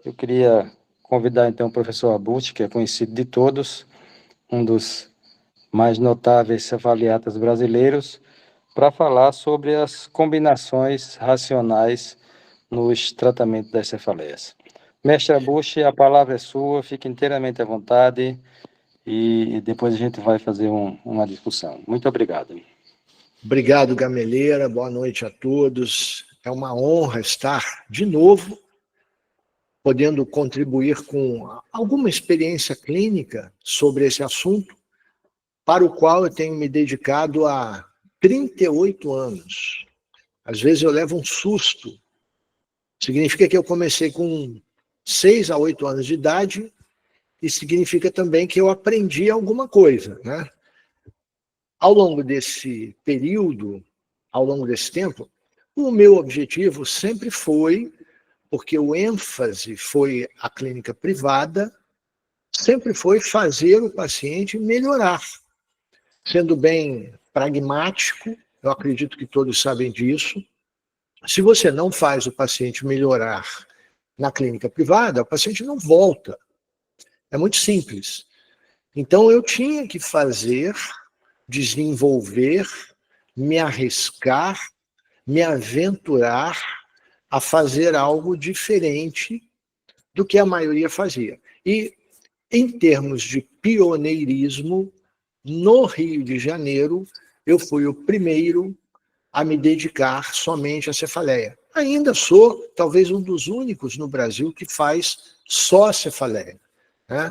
Eu queria convidar, então, o professor Abuti, que é conhecido de todos, um dos mais notáveis cefaliatas brasileiros, para falar sobre as combinações racionais nos tratamentos das cefaleias. Mestre Abuti, a palavra é sua, fique inteiramente à vontade e depois a gente vai fazer uma discussão. Muito obrigado. Obrigado, Gameleira. Boa noite a todos. É uma honra estar de novo podendo contribuir com alguma experiência clínica sobre esse assunto, para o qual eu tenho me dedicado há 38 anos. Às vezes eu levo um susto. Significa que eu comecei com 6 a 8 anos de idade e significa também que eu aprendi alguma coisa, né? Ao longo desse período, ao longo desse tempo, o meu objetivo sempre foi, porque o ênfase foi a clínica privada, sempre foi fazer o paciente melhorar. Sendo bem pragmático, eu acredito que todos sabem disso, se você não faz o paciente melhorar na clínica privada, o paciente não volta. É muito simples. Então, eu tinha que fazer, desenvolver, me arriscar, me aventurar a fazer algo diferente do que a maioria fazia. E, em termos de pioneirismo, no Rio de Janeiro, eu fui o primeiro a me dedicar somente à cefaleia. Ainda sou, talvez, um dos únicos no Brasil que faz só a cefaleia.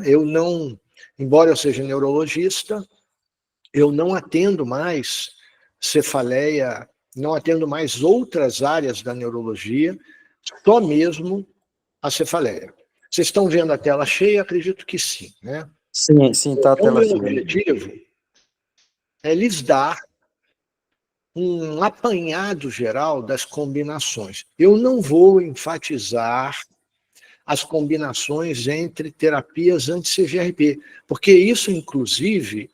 Eu não, embora eu seja neurologista, eu não atendo mais cefaleia, não atendo mais outras áreas da neurologia, só mesmo a cefaleia. Vocês estão vendo a tela cheia? Acredito que sim, né? Sim, está a Então, o tela meu cheia. objetivo é lhes dar um apanhado geral das combinações. Eu não vou enfatizar as combinações entre terapias anti-CGRP, porque isso, inclusive,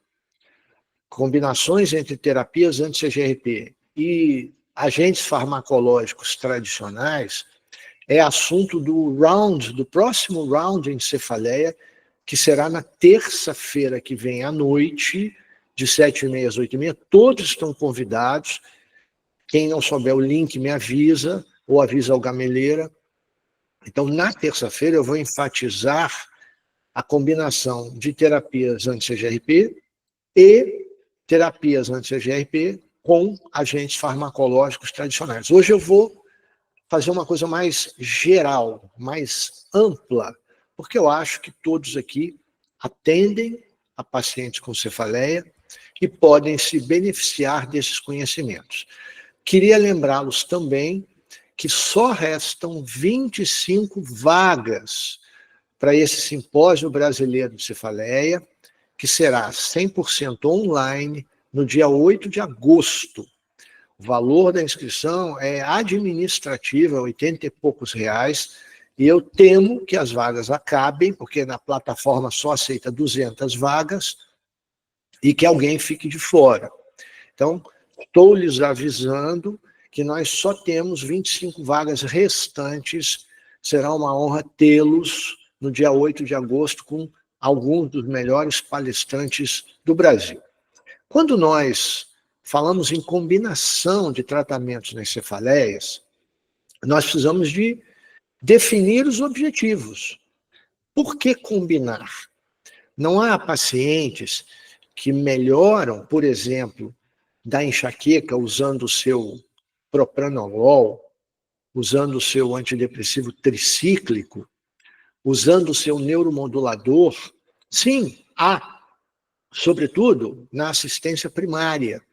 combinações entre terapias anti-CGRP e agentes farmacológicos tradicionais, é assunto do próximo round em cefaleia, que será na terça-feira que vem à noite, de 7h30 às 8h30. Todos estão convidados. Quem não souber o link me avisa, ou avisa ao Gameleira. Então, na terça-feira, eu vou enfatizar a combinação de terapias anti-CGRP e terapias anti-CGRP com agentes farmacológicos tradicionais. Hoje eu vou fazer uma coisa mais geral, mais ampla, porque eu acho que todos aqui atendem a pacientes com cefaleia e podem se beneficiar desses conhecimentos. Queria lembrá-los também que só restam 25 vagas para esse simpósio brasileiro de cefaleia, que será 100% online no dia 8 de agosto. O valor da inscrição é administrativa, 80 e poucos reais, e eu temo que as vagas acabem, porque na plataforma só aceita 200 vagas, e que alguém fique de fora. Então, estou lhes avisando que nós só temos 25 vagas restantes. Será uma honra tê-los no dia 8 de agosto com alguns dos melhores palestrantes do Brasil. Quando nós falamos em combinação de tratamentos nas cefaleias, nós precisamos de definir os objetivos. Por que combinar? Não há pacientes que melhoram, por exemplo, da enxaqueca usando o seu propranolol, usando o seu antidepressivo tricíclico, usando o seu neuromodulador. Sim, há, sobretudo na assistência primária,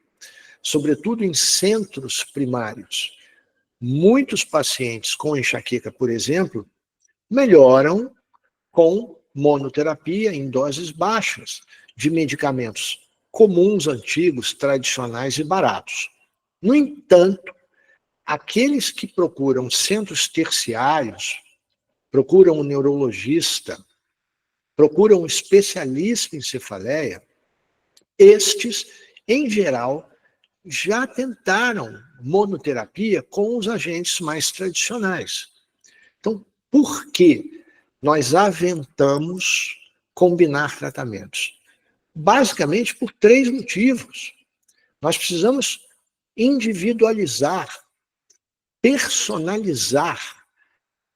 sobretudo em centros primários. Muitos pacientes com enxaqueca, por exemplo, melhoram com monoterapia em doses baixas de medicamentos comuns, antigos, tradicionais e baratos. No entanto, aqueles que procuram centros terciários, procuram um neurologista, procuram um especialista em cefaleia, estes, em geral, já tentaram monoterapia com os agentes mais tradicionais. Então, por quê? nós aventamos combinar tratamentos? Basicamente por 3 motivos. Nós precisamos individualizar, personalizar,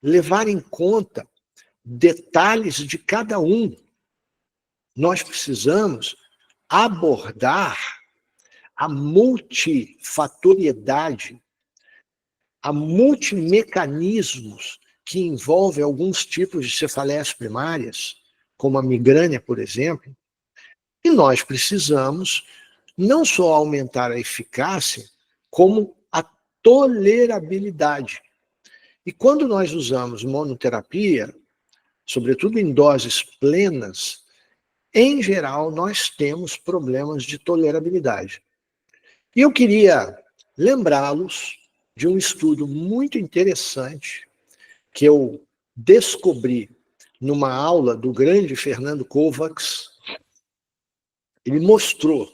levar em conta detalhes de cada um. Nós precisamos abordar a multifatoriedade, a multimecanismos que envolvem alguns tipos de cefaleias primárias, como a migrânia, por exemplo, e nós precisamos não só aumentar a eficácia, como a tolerabilidade. E quando nós usamos monoterapia, sobretudo em doses plenas, em geral, nós temos problemas de tolerabilidade. E eu queria lembrá-los de um estudo muito interessante que eu descobri numa aula do grande Fernando Kovacs. Ele mostrou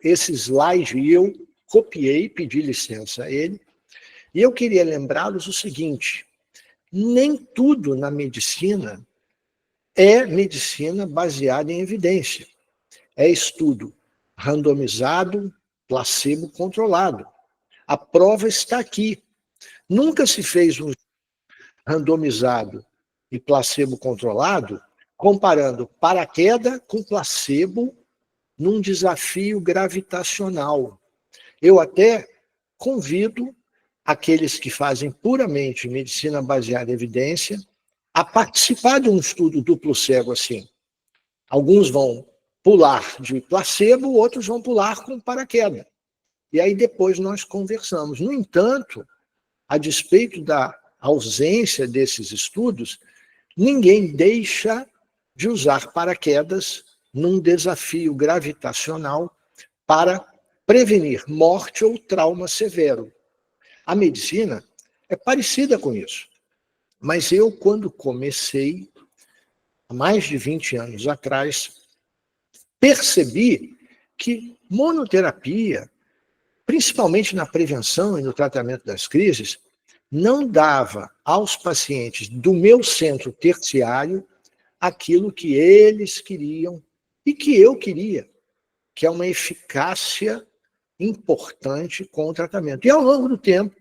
esse slide e eu copiei, pedi licença a ele, e eu queria lembrá-los o seguinte: nem tudo na medicina é medicina baseada em evidência. É estudo randomizado, placebo controlado. A prova está aqui. Nunca se fez um randomizado e placebo controlado comparando paraquedas com placebo num desafio gravitacional. Eu até convido aqueles que fazem puramente medicina baseada em evidência a participar de um estudo duplo cego assim. Alguns vão pular de placebo, outros vão pular com paraquedas. E aí depois nós conversamos. No entanto, a despeito da ausência desses estudos, ninguém deixa de usar paraquedas num desafio gravitacional para prevenir morte ou trauma severo. A medicina é parecida com isso. Mas eu, quando comecei, há mais de 20 anos atrás, percebi que monoterapia, principalmente na prevenção e no tratamento das crises, não dava aos pacientes do meu centro terciário aquilo que eles queriam e que eu queria, que é uma eficácia importante com o tratamento. E ao longo do tempo,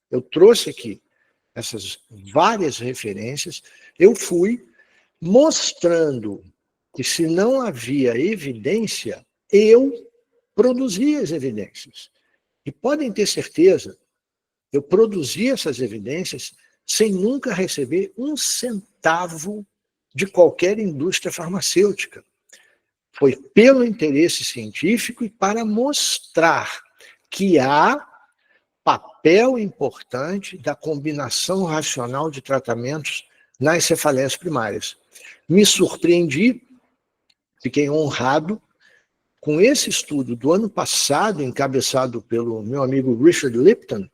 eu trouxe aqui essas várias referências, eu fui mostrando que se não havia evidência, eu produzia as evidências. E podem ter certeza, eu produzi essas evidências sem nunca receber um centavo de qualquer indústria farmacêutica. Foi pelo interesse científico e para mostrar que há papel importante da combinação racional de tratamentos nas cefaleias primárias. Me surpreendi, fiquei honrado com esse estudo do ano passado, encabeçado pelo meu amigo Richard Lipton,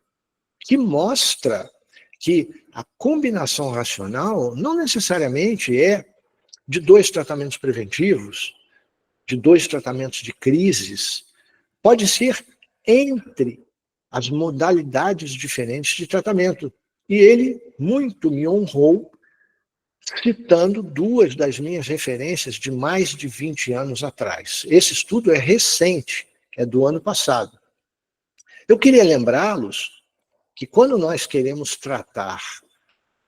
que mostra que a combinação racional não necessariamente é de 2 tratamentos preventivos, de 2 tratamentos de crises, pode ser entre as modalidades diferentes de tratamento. E ele muito me honrou, citando 2 das minhas referências de mais de 20 anos atrás. Esse estudo é recente, é do ano passado. Eu queria lembrá-los que quando nós queremos tratar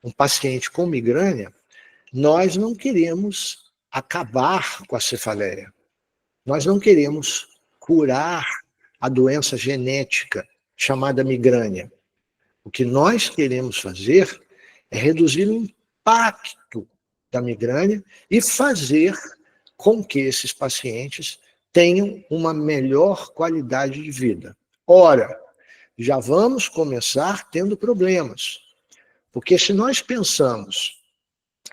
um paciente com migrânia, nós não queremos acabar com a cefaleia. Nós não queremos curar a doença genética chamada migrânia. O que nós queremos fazer é reduzir o impacto da migrânia e fazer com que esses pacientes tenham uma melhor qualidade de vida. Ora, já vamos começar tendo problemas, porque se nós pensamos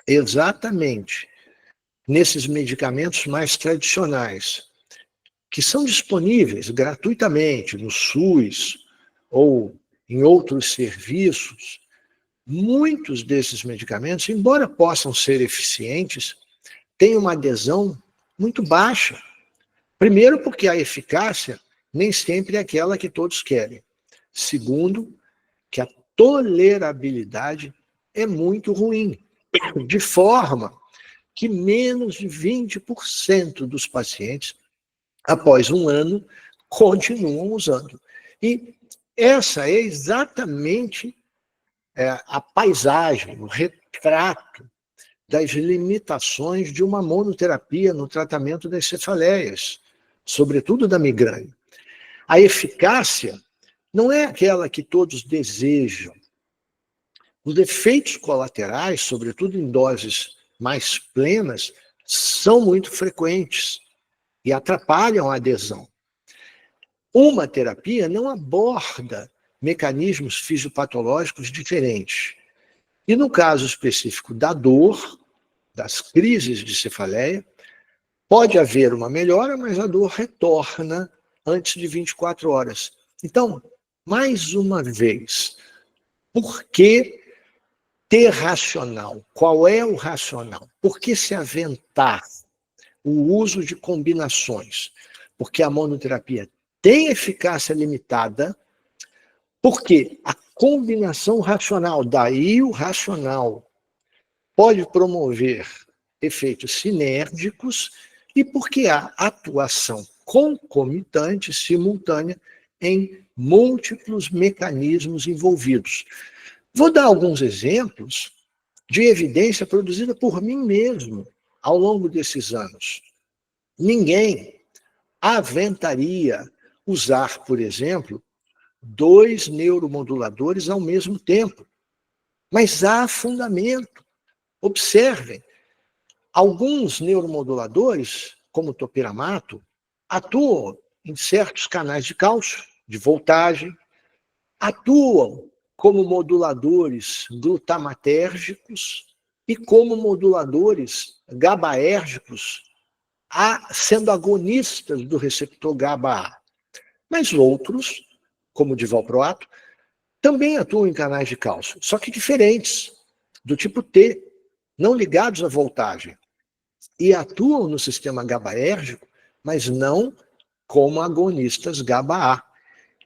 exatamente nesses medicamentos mais tradicionais, que são disponíveis gratuitamente no SUS ou em outros serviços, muitos desses medicamentos, embora possam ser eficientes, têm uma adesão muito baixa. Primeiro, porque a eficácia nem sempre é aquela que todos querem. Segundo, que a tolerabilidade é muito ruim. de forma que menos de 20% dos pacientes, após um ano, continuam usando. E essa é exatamente a paisagem, o retrato das limitações de uma monoterapia no tratamento das cefaleias, sobretudo da migrânia. A eficácia não é aquela que todos desejam. Os efeitos colaterais, sobretudo em doses mais plenas, são muito frequentes e atrapalham a adesão. Uma terapia não aborda mecanismos fisiopatológicos diferentes. E no caso específico da dor, das crises de cefaleia, pode haver uma melhora, mas a dor retorna antes de 24 horas. Então, mais uma vez, por que ter racional? Qual é o racional? Por que se aventar o uso de combinações? Porque a monoterapia tem eficácia limitada, porque a combinação racional, daí o racional, pode promover efeitos sinérgicos e porque há atuação concomitante, simultânea, em múltiplos mecanismos envolvidos. Vou dar alguns exemplos de evidência produzida por mim mesmo ao longo desses anos. Ninguém aventaria usar, por exemplo, 2 neuromoduladores ao mesmo tempo. Mas há fundamento. Observem, alguns neuromoduladores, como o topiramato, atuam em certos canais de cálcio, de voltagem, atuam como moduladores glutamatérgicos e como moduladores GABAérgicos, sendo agonistas do receptor GABA-A. Mas outros, como o divalproato, também atuam em canais de cálcio, só que diferentes, do tipo T, não ligados à voltagem. E atuam no sistema GABAérgico, mas não como agonistas GABA-A,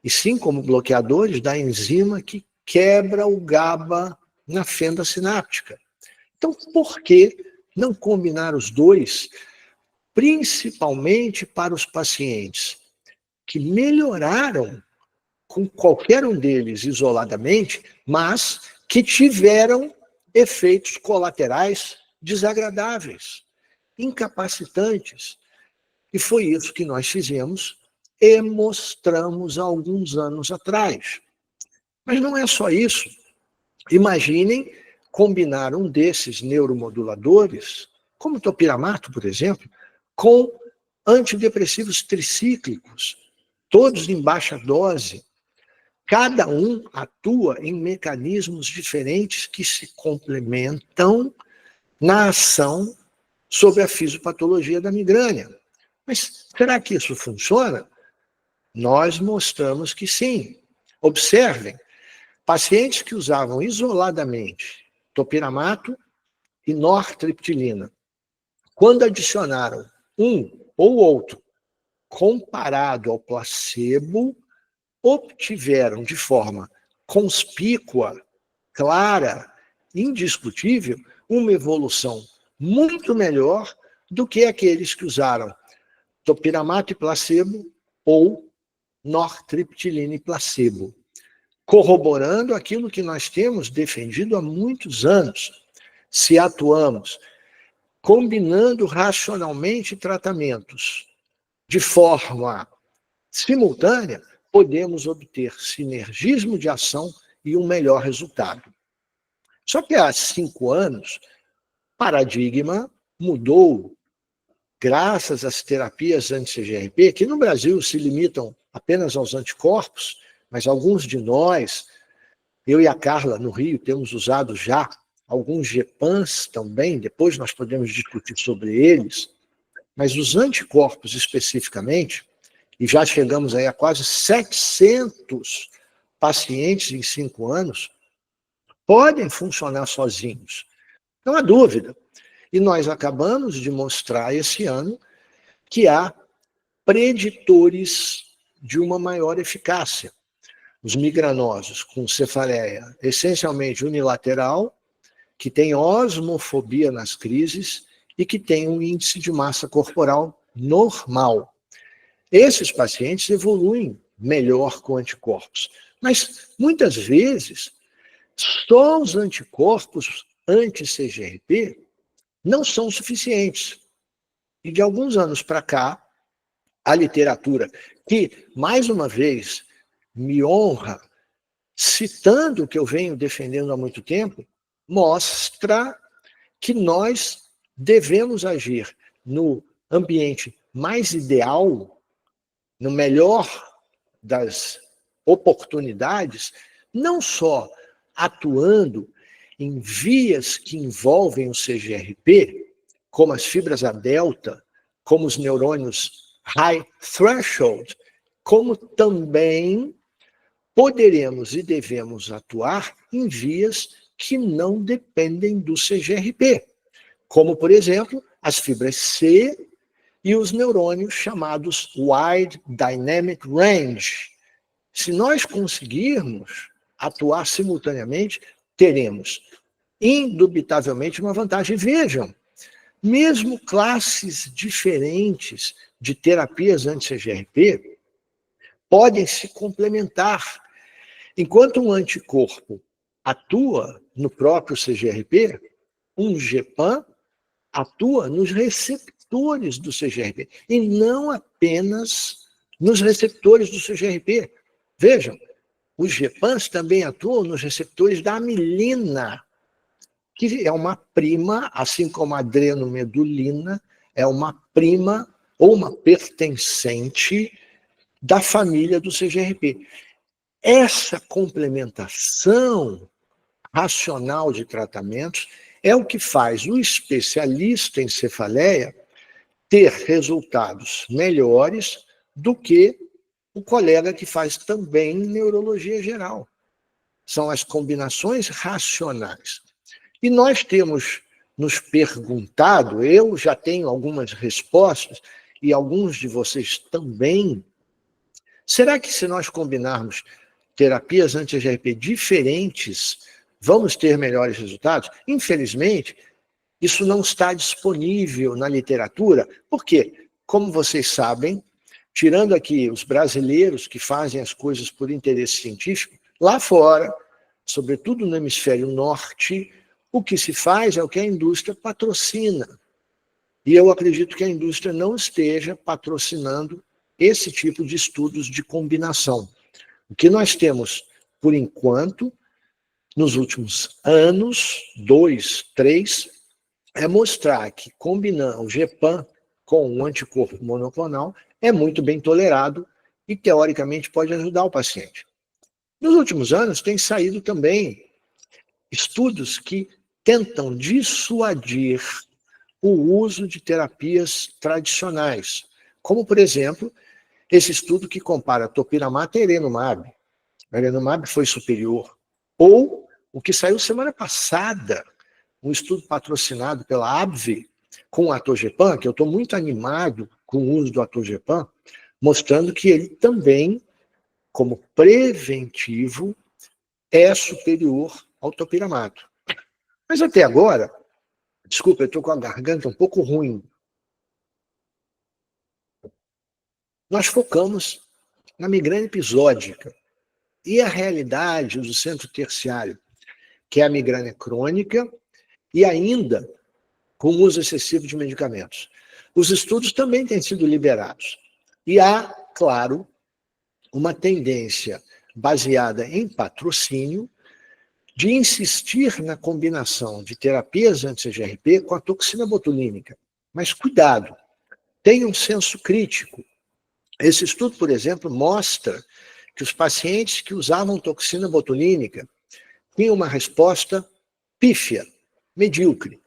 e sim como bloqueadores da enzima que quebra o GABA na fenda sináptica. Então, por que não combinar os dois, principalmente para os pacientes que melhoraram com qualquer um deles isoladamente, mas que tiveram efeitos colaterais desagradáveis, incapacitantes? E foi isso que nós fizemos e mostramos há alguns anos atrás. Mas não é só isso. Imaginem combinar um desses neuromoduladores, como o topiramato, por exemplo, com antidepressivos tricíclicos, todos em baixa dose. Cada um atua em mecanismos diferentes que se complementam na ação sobre a fisiopatologia da migrânia. Mas será que isso funciona? Nós mostramos que sim. Observem, pacientes que usavam isoladamente topiramato e nortriptilina, quando adicionaram um ou outro comparado ao placebo, obtiveram de forma conspícua, clara, indiscutível, uma evolução muito melhor do que aqueles que usaram topiramato e placebo ou nortriptilina e placebo, corroborando aquilo que nós temos defendido há muitos anos. Se atuamos combinando racionalmente tratamentos de forma simultânea, podemos obter sinergismo de ação e um melhor resultado. Só que há 5 anos, o paradigma mudou, graças às terapias anti-CGRP, que no Brasil se limitam apenas aos anticorpos, mas alguns de nós, eu e a Carla no Rio, temos usado já alguns GEPANs também, depois nós podemos discutir sobre eles, mas os anticorpos especificamente, e já chegamos aí a quase 700 pacientes em 5 anos, podem funcionar sozinhos. Não há dúvida. E nós acabamos de mostrar esse ano que há preditores de uma maior eficácia. Os migranosos com cefaleia essencialmente unilateral que têm osmofobia nas crises e que têm um índice de massa corporal normal. Esses pacientes evoluem melhor com anticorpos. Mas, muitas vezes, só os anticorpos anti-CGRP não são suficientes. E de alguns anos para cá, a literatura, que, mais uma vez, me honra, citando o que eu venho defendendo há muito tempo, mostra que nós devemos agir no ambiente mais ideal, no melhor das oportunidades, não só atuando em vias que envolvem o CGRP, como as fibras A delta, como os neurônios high threshold, como também poderemos e devemos atuar em vias que não dependem do CGRP, como, por exemplo, as fibras C e os neurônios chamados Wide Dynamic Range. Se nós conseguirmos atuar simultaneamente, teremos indubitavelmente uma vantagem. Vejam, mesmo classes diferentes de terapias anti-CGRP podem se complementar. Enquanto um anticorpo atua no próprio CGRP, um GPAM atua nos receptores do CGRP, e não apenas nos receptores do CGRP. Vejam, os GPANs também atuam nos receptores da amilina, que é uma prima, assim como a adrenomedulina, é uma prima ou uma pertencente da família do CGRP. Essa complementação racional de tratamentos é o que faz o especialista em cefaleia ter resultados melhores do que o colega que faz também neurologia geral. São as combinações racionais. E nós temos nos perguntado, eu já tenho algumas respostas, e alguns de vocês também, será que se nós combinarmos terapias anti-GRP diferentes, vamos ter melhores resultados? Infelizmente, isso não está disponível na literatura, porque, como vocês sabem, tirando aqui os brasileiros que fazem as coisas por interesse científico, lá fora, sobretudo no hemisfério norte, o que se faz é o que a indústria patrocina. E eu acredito que a indústria não esteja patrocinando esse tipo de estudos de combinação. O que nós temos, por enquanto, nos últimos anos, 2, 3, é mostrar que combinar o GPAM com um anticorpo monoclonal é muito bem tolerado e, teoricamente, pode ajudar o paciente. Nos últimos anos, tem saído também estudos que tentam dissuadir o uso de terapias tradicionais, como, por exemplo, esse estudo que compara topiramate e erenumab. A erenumab foi superior. Ou o que saiu semana passada, um estudo patrocinado pela AbbVie com o atogepam, que eu estou muito animado com o uso do atogepam, mostrando que ele também, como preventivo, é superior ao topiramato. Mas até agora, desculpa, eu estou com a garganta um pouco ruim, nós focamos na migrânia episódica. E a realidade do centro terciário, que é a migrânia crônica, e ainda com o uso excessivo de medicamentos. Os estudos também têm sido liberados. E há, claro, uma tendência baseada em patrocínio de insistir na combinação de terapias anti-CGRP com a toxina botulínica. Mas cuidado, tenha um senso crítico. Esse estudo, por exemplo, mostra que os pacientes que usavam toxina botulínica tinham uma resposta pífia, medíocre.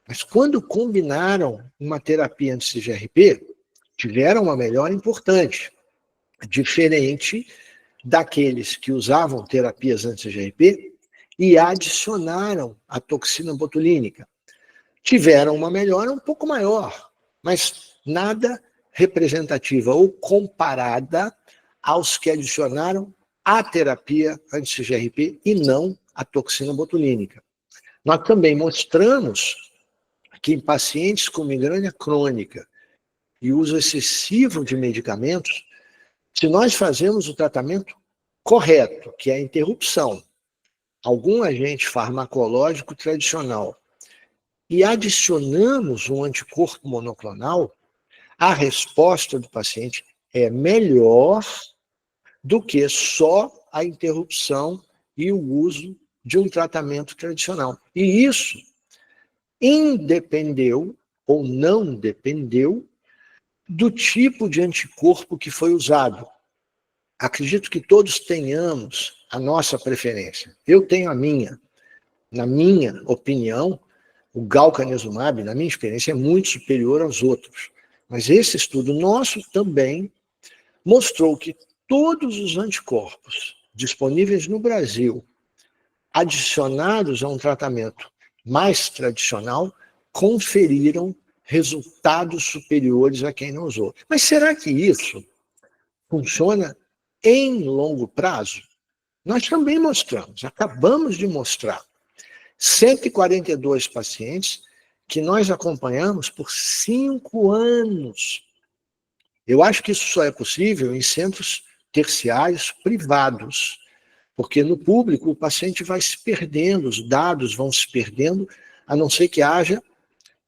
Mas quando combinaram uma terapia anti-CGRP, tiveram uma melhora importante, diferente daqueles que usavam terapias anti-CGRP e adicionaram a toxina botulínica. Tiveram uma melhora um pouco maior, mas nada representativa ou comparada aos que adicionaram a terapia anti-CGRP e não a toxina botulínica. Nós também mostramos que em pacientes com migrânia crônica e uso excessivo de medicamentos, se nós fazemos o tratamento correto, que é a interrupção, algum agente farmacológico tradicional, e adicionamos um anticorpo monoclonal, a resposta do paciente é melhor do que só a interrupção e o uso de um tratamento tradicional. E isso independeu ou não dependeu do tipo de anticorpo que foi usado. Acredito que todos tenhamos a nossa preferência. Eu tenho a minha. Na minha opinião, o galcanezumab, na minha experiência, é muito superior aos outros. Mas esse estudo nosso também mostrou que todos os anticorpos disponíveis no Brasil, adicionados a um tratamento mais tradicional, conferiram resultados superiores a quem não usou. Mas será que isso funciona em longo prazo? Nós também mostramos, acabamos de mostrar, 142 pacientes que nós acompanhamos por 5 anos. Eu acho que isso só é possível em centros terciários privados, porque no público o paciente vai se perdendo, os dados vão se perdendo, a não ser que haja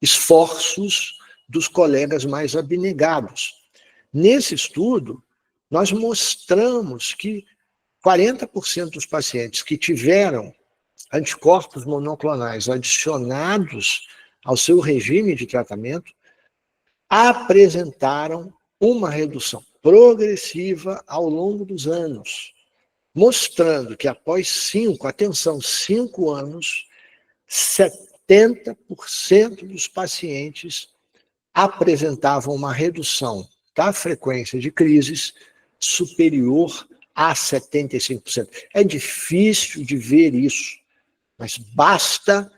esforços dos colegas mais abnegados. Nesse estudo, nós mostramos que 40% dos pacientes que tiveram anticorpos monoclonais adicionados ao seu regime de tratamento apresentaram uma redução progressiva ao longo dos anos, mostrando que após 5 anos, 70% dos pacientes apresentavam uma redução da frequência de crises superior a 75%. É difícil de ver isso, mas basta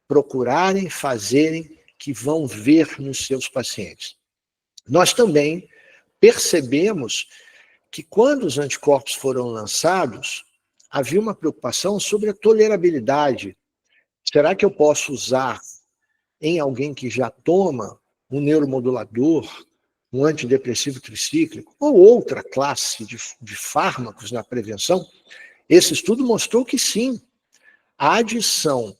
procurarem, fazerem, que vão ver nos seus pacientes. Nós também percebemos que quando os anticorpos foram lançados, havia uma preocupação sobre a tolerabilidade. Será que eu posso usar em alguém que já toma um neuromodulador, um antidepressivo tricíclico, ou outra classe de fármacos na prevenção? Esse estudo mostrou que sim, a adição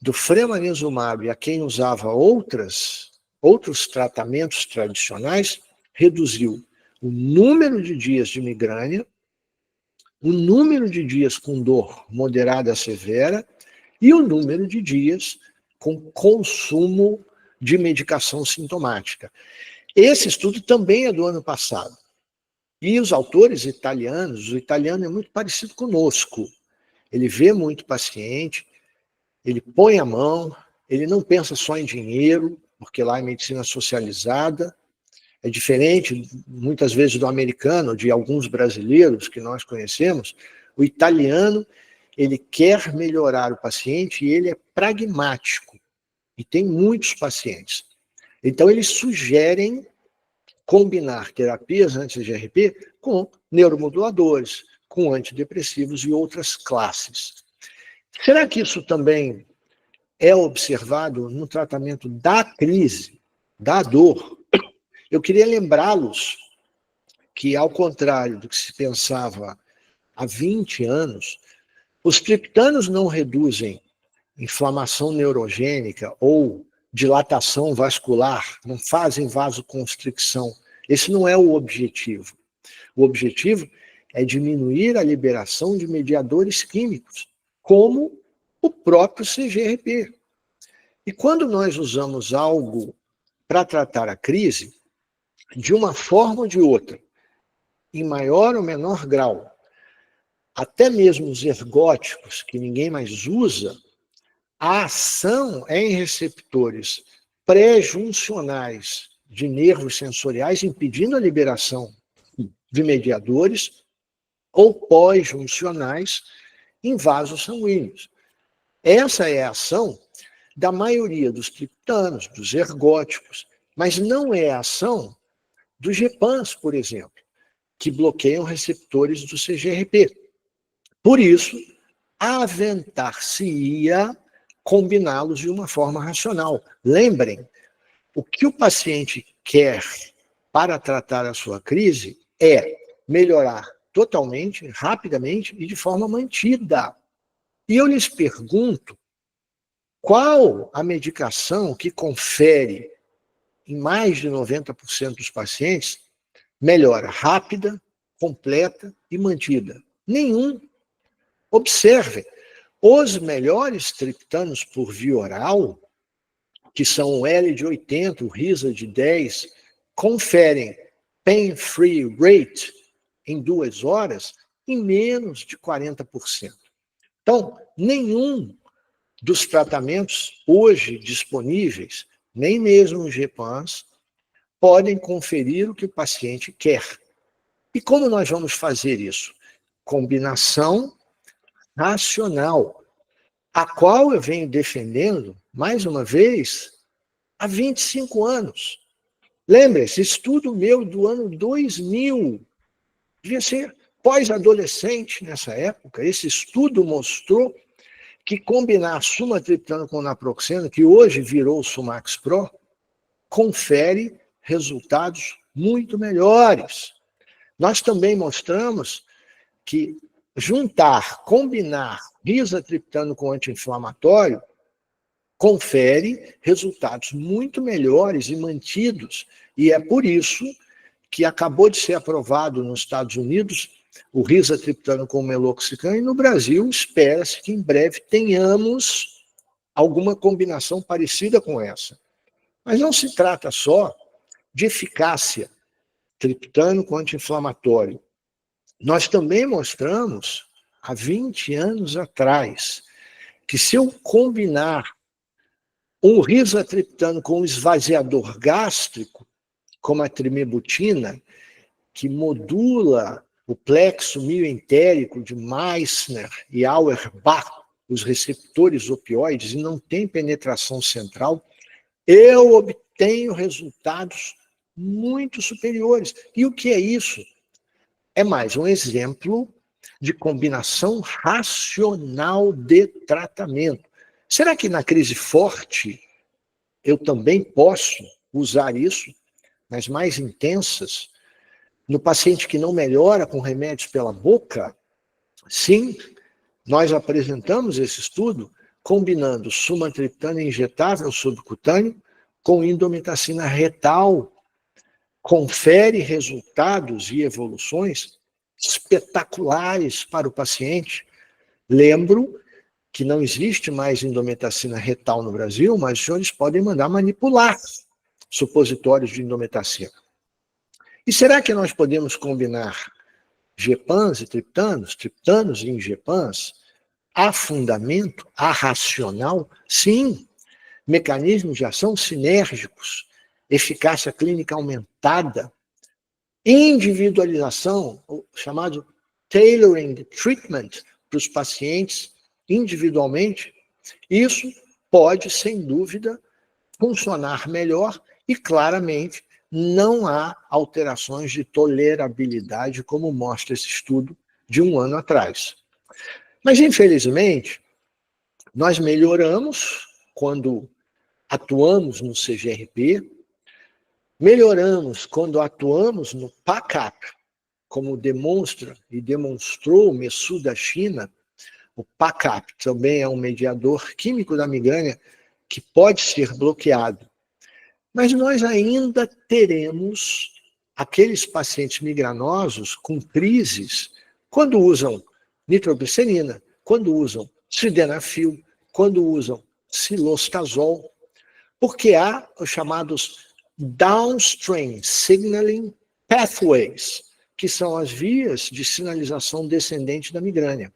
do fremanezumab a quem usava outros tratamentos tradicionais reduziu o número de dias de migrânia, o número de dias com dor moderada a severa e o número de dias com consumo de medicação sintomática. Esse estudo também é do ano passado. E os autores italianos, o italiano é muito parecido conosco. Ele vê muito paciente, ele põe a mão, ele não pensa só em dinheiro, porque lá é medicina socializada, é diferente, muitas vezes, do americano, de alguns brasileiros que nós conhecemos. O italiano, ele quer melhorar o paciente e ele é pragmático, e tem muitos pacientes. Então, eles sugerem combinar terapias anti-GRP com neuromoduladores, com antidepressivos e outras classes. Será que isso também é observado no tratamento da crise, da dor? Eu queria lembrá-los que, ao contrário do que se pensava há 20 anos, os triptanos não reduzem inflamação neurogênica ou dilatação vascular, não fazem vasoconstricção. Esse não é o objetivo. O objetivo é diminuir a liberação de mediadores químicos, como o próprio CGRP. E quando nós usamos algo para tratar a crise, de uma forma ou de outra, em maior ou menor grau, até mesmo os ergóticos, que ninguém mais usa, a ação é em receptores pré-juncionais de nervos sensoriais, impedindo a liberação de mediadores, ou pós-juncionais em vasos sanguíneos. Essa é a ação da maioria dos triptanos, dos ergóticos, mas não é a ação dos GEPANs, por exemplo, que bloqueiam receptores do CGRP. Por isso, aventar-se-ia combiná-los de uma forma racional. Lembrem, o que o paciente quer para tratar a sua crise é melhorar totalmente, rapidamente e de forma mantida. E eu lhes pergunto, qual a medicação que confere em mais de 90% dos pacientes melhora rápida, completa e mantida? Nenhum. Observem, os melhores triptanos por via oral, que são o L de 80, o RISA de 10, conferem pain-free rate em 2 horas em menos de 40%. Então, nenhum dos tratamentos hoje disponíveis, nem mesmo os GPAs, podem conferir o que o paciente quer. E como nós vamos fazer isso? Combinação racional, a qual eu venho defendendo, mais uma vez, há 25 anos. Lembre-se, estudo meu do ano 2000, devia ser pós-adolescente nessa época. Esse estudo mostrou que combinar sumatriptano com naproxeno, que hoje virou o Sumax Pro, confere resultados muito melhores. Nós também mostramos que combinar risatriptano com anti-inflamatório confere resultados muito melhores e mantidos. E é por isso que acabou de ser aprovado nos Estados Unidos o risatriptano com meloxicam, e no Brasil espera-se que em breve tenhamos alguma combinação parecida com essa. Mas não se trata só de eficácia, triptano com anti-inflamatório. Nós também mostramos, há 20 anos atrás, que se eu combinar um risatriptano com um esvaziador gástrico, como a trimebutina, que modula o plexo mioentérico de Meissner e Auerbach, os receptores opioides, e não tem penetração central, eu obtenho resultados muito superiores. E o que é isso? É mais um exemplo de combinação racional de tratamento. Será que na crise forte eu também posso usar isso, nas mais intensas, no paciente que não melhora com remédios pela boca? Sim, nós apresentamos esse estudo combinando sumatriptano injetável subcutâneo com indometacina retal. Confere resultados e evoluções espetaculares para o paciente. Lembro que não existe mais indometacina retal no Brasil, mas os senhores podem mandar manipular supositórios de indometacina. E será que nós podemos combinar GPANs e triptanos, triptanos e ingepans? Há fundamento? Há racional? Sim. Mecanismos de ação sinérgicos, eficácia clínica aumentada, individualização, o chamado tailoring treatment para os pacientes individualmente. Isso pode, sem dúvida, funcionar melhor e, claramente, não há alterações de tolerabilidade, como mostra esse estudo de 1 ano atrás. Mas, infelizmente, nós melhoramos quando atuamos no CGRP, melhoramos quando atuamos no PACAP, como demonstra e demonstrou o MESU da China. O PACAP também é um mediador químico da migrânia que pode ser bloqueado. Mas nós ainda teremos aqueles pacientes migranosos com crises quando usam nitroglicerina, quando usam sildenafil, quando usam cilostazol, porque há os chamados downstream signaling pathways, que são as vias de sinalização descendente da migrânia.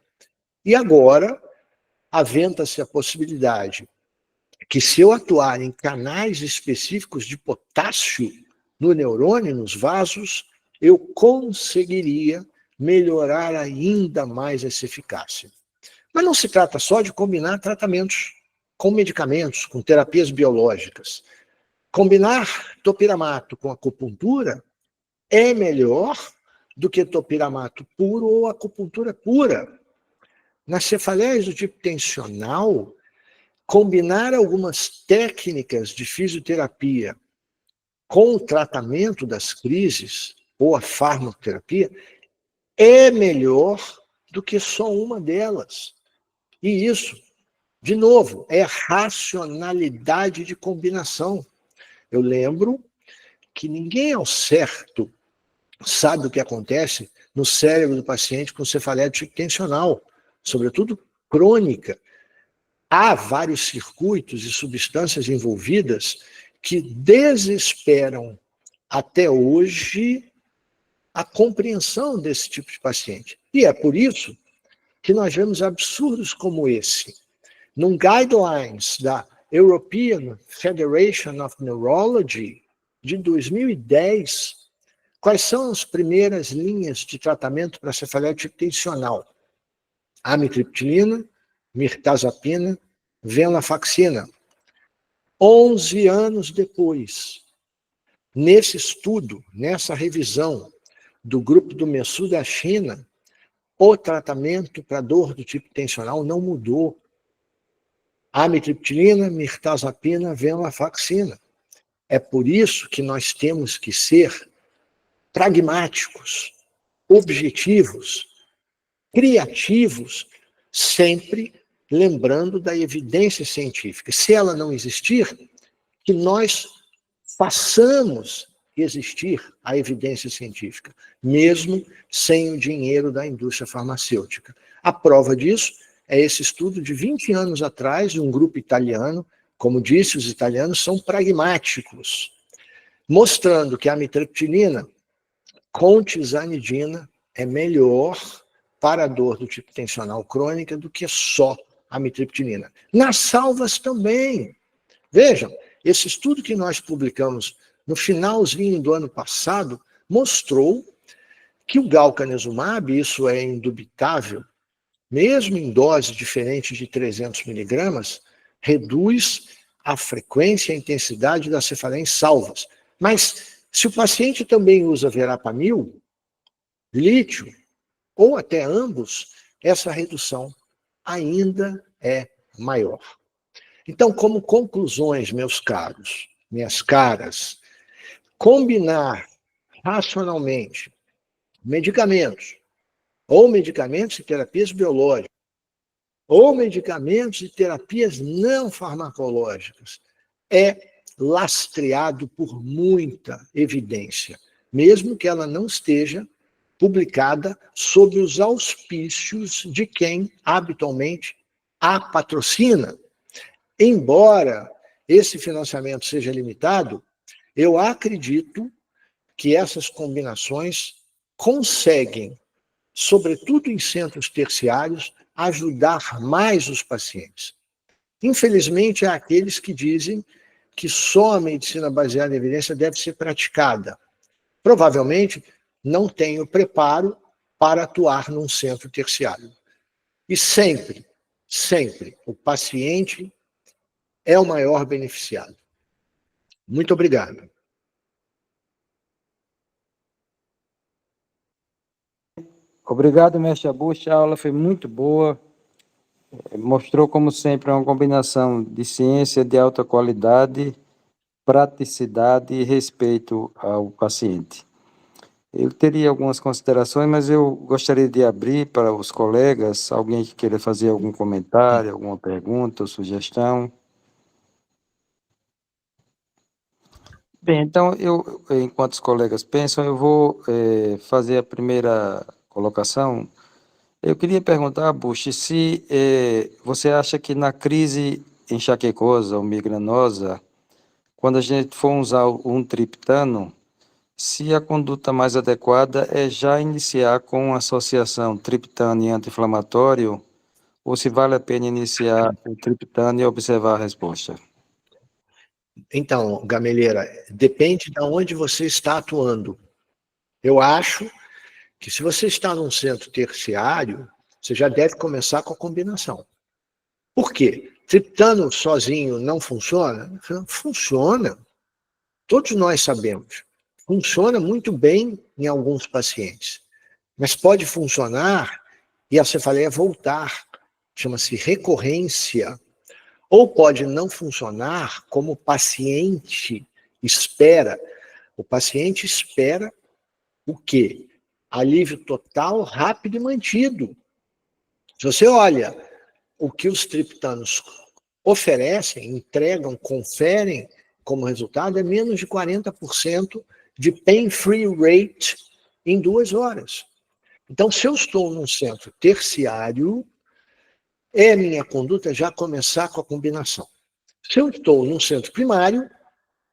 E agora, aventa-se a possibilidade que, se eu atuar em canais específicos de potássio no neurônio, nos vasos, eu conseguiria melhorar ainda mais essa eficácia. Mas não se trata só de combinar tratamentos com medicamentos, com terapias biológicas. Combinar topiramato com acupuntura é melhor do que topiramato puro ou acupuntura pura. Nas cefaleias do tipo tensional, combinar algumas técnicas de fisioterapia com o tratamento das crises, ou a farmacoterapia, é melhor do que só uma delas. E isso, de novo, é racionalidade de combinação. Eu lembro que ninguém ao certo sabe o que acontece no cérebro do paciente com cefaleia do tipo tensional, sobretudo crônica. Há vários circuitos e substâncias envolvidas que desesperam até hoje a compreensão desse tipo de paciente. E é por isso que nós vemos absurdos como esse. Num guidelines da European Federation of Neurology de 2010, quais são as primeiras linhas de tratamento para cefaleia do tipo tensional? Amitriptilina, mirtazapina, venlafaxina. 11 anos depois, nesse estudo, nessa revisão do grupo do MESU da China, o tratamento para dor do tipo tensional não mudou. Amitriptilina, mirtazapina, venlafaxina. É por isso que nós temos que ser pragmáticos, objetivos, criativos, sempre lembrando da evidência científica. Se ela não existir, que nós façamos existir a evidência científica, mesmo sem o dinheiro da indústria farmacêutica. A prova disso é esse estudo de 20 anos atrás, de um grupo italiano. Como disse, os italianos são pragmáticos, mostrando que a amitriptilina com tizanidina é melhor para a dor do tipo tensional crônica do que só a amitriptilina. Nas salvas também. Vejam, esse estudo que nós publicamos no finalzinho do ano passado mostrou que o galcanezumab, isso é indubitável, mesmo em doses diferentes de 300 miligramas, reduz a frequência e a intensidade da cefaleia em salvas. Mas se o paciente também usa verapamil, lítio, ou até ambos, essa redução ainda é maior. Então, como conclusões, meus caros, minhas caras, combinar racionalmente medicamentos, ou medicamentos e terapias biológicas, ou medicamentos e terapias não farmacológicas, é lastreado por muita evidência, mesmo que ela não esteja publicada sob os auspícios de quem habitualmente a patrocina. Embora esse financiamento seja limitado, eu acredito que essas combinações conseguem, sobretudo em centros terciários, ajudar mais os pacientes. Infelizmente, há aqueles que dizem que só a medicina baseada em evidência deve ser praticada. Provavelmente não tem o preparo para atuar num centro terciário. E sempre, sempre, o paciente é o maior beneficiado. Muito obrigado. Obrigado, mestre Abush. A aula foi muito boa. Mostrou, como sempre, uma combinação de ciência de alta qualidade, praticidade e respeito ao paciente. Eu teria algumas considerações, mas eu gostaria de abrir para os colegas, alguém que queira fazer algum comentário, alguma pergunta ou sugestão. Bem, então, enquanto os colegas pensam, eu vou fazer a primeira colocação. Eu queria perguntar, Bush, se você acha que na crise enxaquecosa ou migranosa, quando a gente for usar um triptano, se a conduta mais adequada é já iniciar com associação triptano e anti-inflamatório, ou se vale a pena iniciar o triptano e observar a resposta? Então, Gameleira, depende de onde você está atuando. Eu acho que se você está num centro terciário, você já deve começar com a combinação. Por quê? Triptano sozinho não funciona? Funciona. Todos nós sabemos. Funciona muito bem em alguns pacientes. Mas pode funcionar e a cefaleia voltar. Chama-se recorrência. Ou pode não funcionar como o paciente espera. O paciente espera o quê? Alívio total, rápido e mantido. Se você olha o que os triptanos oferecem, entregam, conferem como resultado, é menos de 40% de pain-free rate em 2 horas. Então, se eu estou num centro terciário, é minha conduta já começar com a combinação. Se eu estou num centro primário,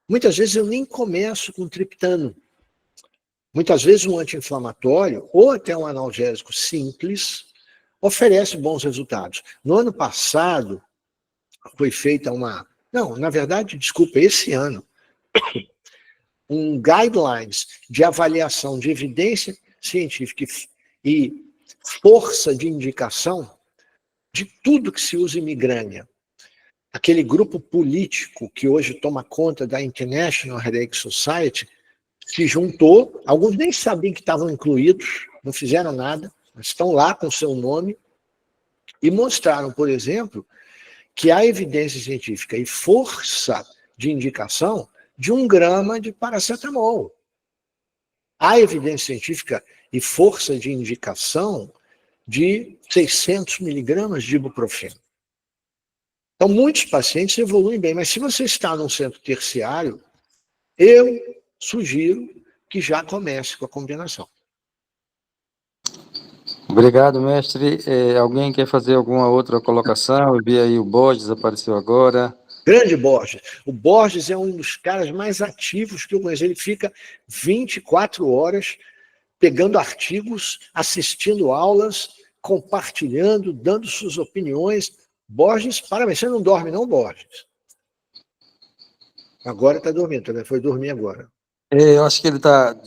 muitas vezes eu nem começo com triptano. Muitas vezes um anti-inflamatório ou até um analgésico simples oferece bons resultados. No ano passado, foi feita uma... Não, na verdade, desculpa, esse ano, um guidelines de avaliação de evidência científica e força de indicação de tudo que se usa em migrânia. Aquele grupo político que hoje toma conta da International Headache Society se juntou, alguns nem sabiam que estavam incluídos, não fizeram nada, mas estão lá com seu nome, e mostraram, por exemplo, que há evidência científica e força de indicação de 1 grama de paracetamol. Há evidência científica e força de indicação de 600 miligramas de ibuprofeno. Então, muitos pacientes evoluem bem, mas se você está num centro terciário, eu sugiro que já comece com a combinação. Obrigado, mestre. Alguém quer fazer alguma outra colocação? Eu vi aí o Borges apareceu agora. Grande Borges. O Borges é um dos caras mais ativos que eu conheço. Ele fica 24 horas pegando artigos, assistindo aulas, compartilhando, dando suas opiniões. Borges, parabéns. Você não dorme não, Borges? Agora está dormindo, também foi dormir agora. Eu acho que ele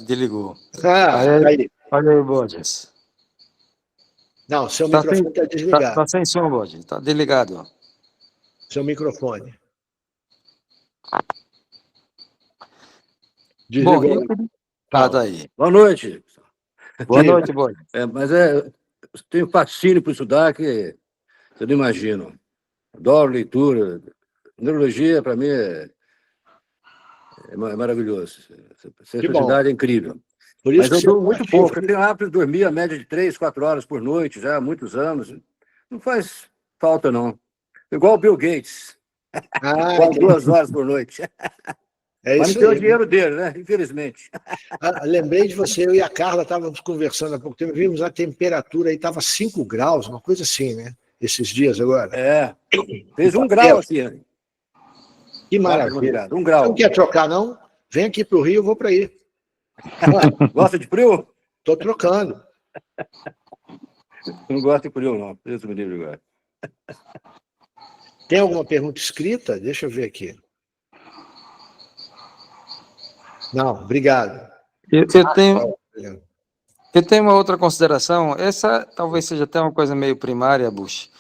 desligou. Ah, aí. Olha aí, Borges. Não, seu microfone está desligado. Tá sem som, Borges. Está desligado. Seu microfone. Bom, Desligou. tá aí. Boa noite. Boa noite, Borges. Mas eu tenho fascínio por estudar que você não imagina. Adoro leitura. Neurologia, para mim, é maravilhoso. Essa atividade é incrível. Por isso mas eu durmo muito pouco. Eu tenho hábito de dormir a média de 3, 4 horas por noite já há muitos anos. Não faz falta, não. Igual o Bill Gates. Quase 2 horas por noite. Mas não tem o dinheiro dele, né? Infelizmente. Lembrei de você, eu e a Carla estávamos conversando há pouco tempo, vimos a temperatura aí, estava 5 graus, uma coisa assim, né? Esses dias agora. Fez 1 grau assim. Que maravilha. 1 grau. Você não quer trocar, não? Vem aqui para o Rio, eu vou para aí. Gosta de frio? Estou trocando. Não gosto de frio, não. Deus me livre agora. Tem alguma pergunta escrita? Deixa eu ver aqui. Não, obrigado. Eu tenho uma outra consideração. Essa talvez seja até uma coisa meio primária, Bush.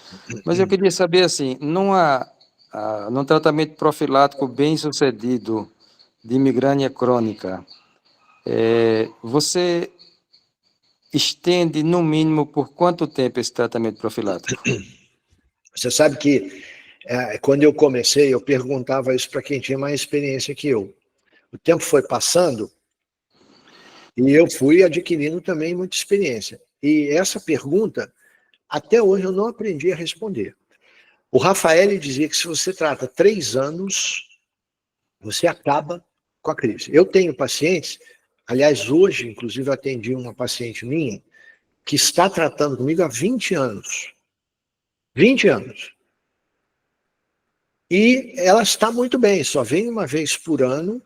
Mas eu queria saber, assim, num tratamento profilático bem sucedido de migrânia crônica, você estende, no mínimo, por quanto tempo esse tratamento profilático? Você sabe que, quando eu comecei, eu perguntava isso para quem tinha mais experiência que eu. O tempo foi passando e eu fui adquirindo também muita experiência. E essa pergunta, até hoje, eu não aprendi a responder. O Rafael dizia que se você trata 3 anos, você acaba com a crise. Eu tenho pacientes, aliás, hoje, inclusive, eu atendi uma paciente minha, que está tratando comigo há 20 anos. 20 anos. E ela está muito bem, só vem uma vez por ano.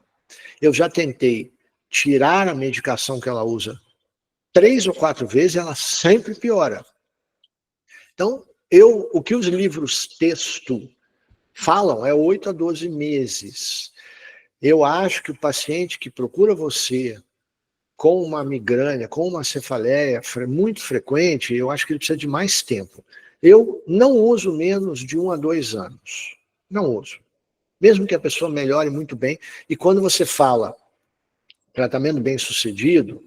Eu já tentei tirar a medicação que ela usa 3 ou 4 vezes, ela sempre piora. Então, o que os livros texto falam é 8 a 12 meses. Eu acho que o paciente que procura você com uma migrânia, com uma cefaleia muito frequente, eu acho que ele precisa de mais tempo. Eu não uso menos de 1 a 2 anos. Não uso. Mesmo que a pessoa melhore muito bem. E quando você fala tratamento bem sucedido,